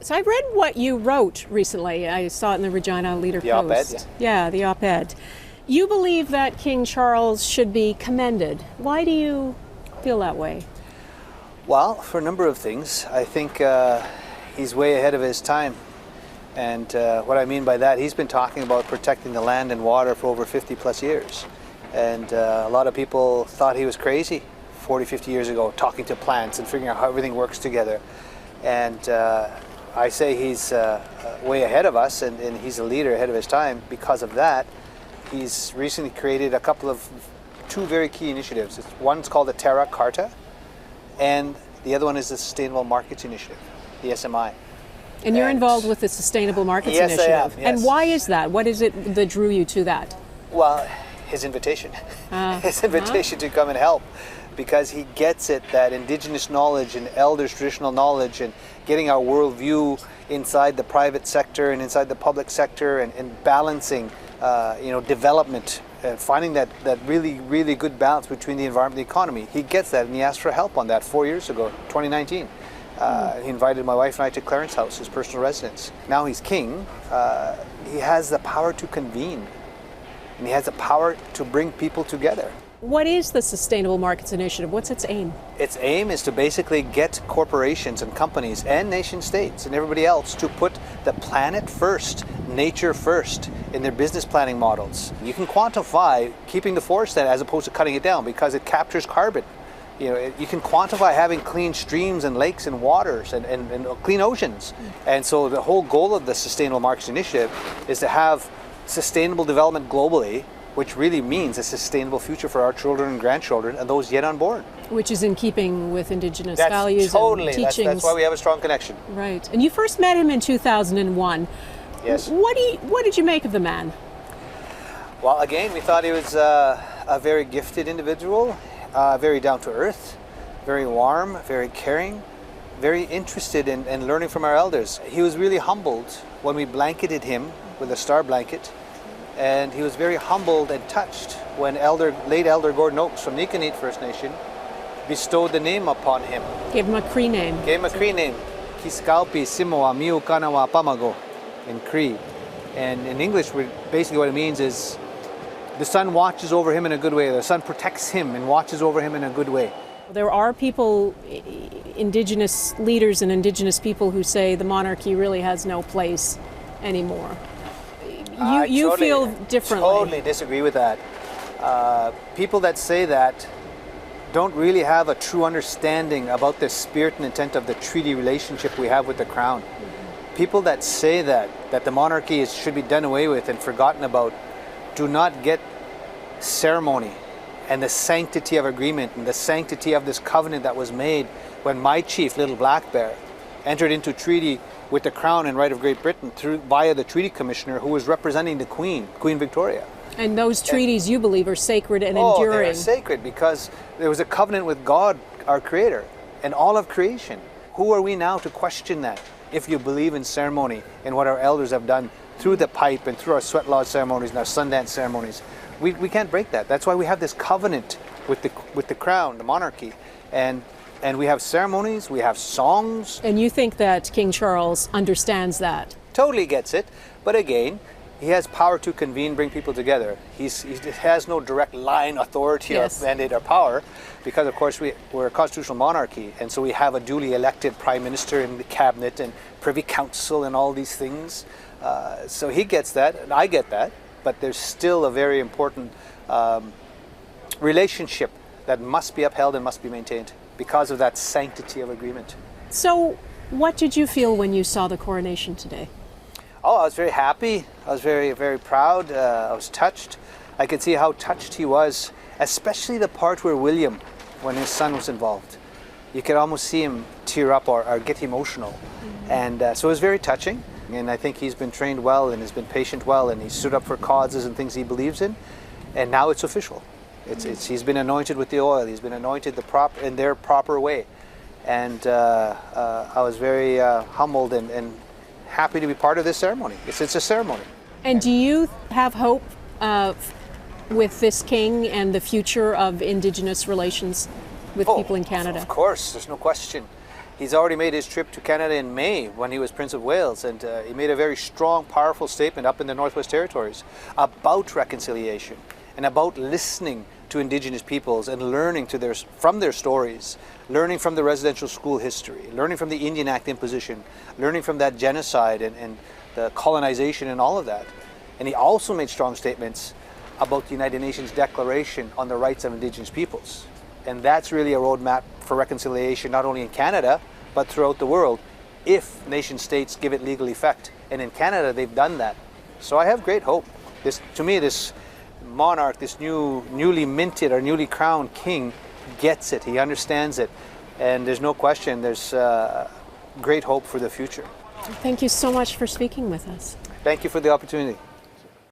So I read what you wrote recently. I saw it in the Regina Leader The Post. op-ed, yeah, the op-ed. You believe that King Charles should be commended. Why do you feel that way? Well, for a number of things. I think he's way ahead of his time. And what I mean by that, he's been talking about protecting the land and water for over 50 plus years. And a lot of people thought he was crazy 40, 50 years ago, talking to plants and figuring out how everything works together. And I say he's way ahead of us, and he's a leader ahead of his time. Because of that, he's recently created two very key initiatives. One's called the Terra Carta, and the other one is the Sustainable Markets Initiative, the SMI. And you're involved with the Sustainable Markets Yes, Initiative. I am, yes. And why is that? What is it that drew you to that? Well, his invitation. His invitation to come and help. Because he gets it that Indigenous knowledge and elders' traditional knowledge and getting our worldview inside the private sector and inside the public sector and balancing development and finding that really, really good balance between the environment and the economy. He gets that, and he asked for help on that 4 years ago, 2019. He invited my wife and I to Clarence House, his personal residence. Now he's king. He has the power to convene, and he has the power to bring people together. What is the Sustainable Markets Initiative? What's its aim? Its aim is to basically get corporations and companies and nation states and everybody else to put the planet first, nature first in their business planning models. You can quantify keeping the forest then as opposed to cutting it down because it captures carbon. You can quantify having clean streams and lakes and waters and clean oceans. And so the whole goal of the Sustainable Markets Initiative is to have sustainable development globally, which really means a sustainable future for our children and grandchildren and those yet unborn. Which is in keeping with Indigenous values and teachings. That's why we have a strong connection. Right. And you first met him in 2001. Yes. What did you make of the man? Well, again, we thought he was a very gifted individual, very down to earth, very warm, very caring, very interested in learning from our elders. He was really humbled when we blanketed him with a star blanket. And he was very humbled and touched when late Elder Gordon Oakes from Nicanite First Nation bestowed the name upon him. Gave him a Cree name. Kiskalpi Simoa Miu Kanawa Pamago in Cree. And in English, basically what it means is the sun watches over him in a good way. The sun protects him and watches over him in a good way. There are people, Indigenous leaders and Indigenous people who say the monarchy really has no place anymore. You totally, feel differently. Totally disagree with that. People that say that don't really have a true understanding about the spirit and intent of the treaty relationship we have with the Crown. People that say that the monarchy should be done away with and forgotten about do not get ceremony and the sanctity of agreement and the sanctity of this covenant that was made when my chief, Little Black Bear, entered into treaty with the Crown and Right of Great Britain via the Treaty Commissioner who was representing the Queen Victoria. And those treaties, you believe, are sacred and enduring. They're sacred because there was a covenant with God, our Creator, and all of creation. Who are we now to question that if you believe in ceremony and what our elders have done through the pipe and through our sweat lodge ceremonies and our Sundance ceremonies? We can't break that. That's why we have this covenant with the Crown, the monarchy. And we have ceremonies, we have songs. And you think that King Charles understands that? Totally gets it. But again, he has power to convene, bring people together. He has no direct line authority or mandate or power because, of course, we're a constitutional monarchy. And so we have a duly elected prime minister and the cabinet and privy council and all these things. So he gets that, and I get that. But there's still a very important relationship that must be upheld and must be maintained because of that sanctity of agreement. So what did you feel when you saw the coronation today? Oh, I was very happy. I was very, very proud. I was touched. I could see how touched he was, especially the part where William, when his son was involved. You could almost see him tear up or get emotional. Mm-hmm. And so it was very touching. And I think he's been trained well and has been patient well, and he stood up for causes and things he believes in. And now it's official. He's been anointed with the oil. He's been anointed in their proper way. And I was very humbled and happy to be part of this ceremony. It's a ceremony. And do you have hope with this king and the future of Indigenous relations with people in Canada? Of course, there's no question. He's already made his trip to Canada in May when he was Prince of Wales, and he made a very strong, powerful statement up in the Northwest Territories about reconciliation and about listening to Indigenous peoples and learning from their stories, learning from the residential school history, learning from the Indian Act imposition, learning from that genocide and the colonization and all of that. And he also made strong statements about the United Nations Declaration on the Rights of Indigenous Peoples. And that's really a roadmap for reconciliation, not only in Canada, but throughout the world, if nation states give it legal effect. And in Canada, they've done that. So I have great hope. To me, this monarch, this newly minted or newly crowned king gets it. He understands it. And there's no question, there's great hope for the future. Thank you so much for speaking with us. Thank you for the opportunity.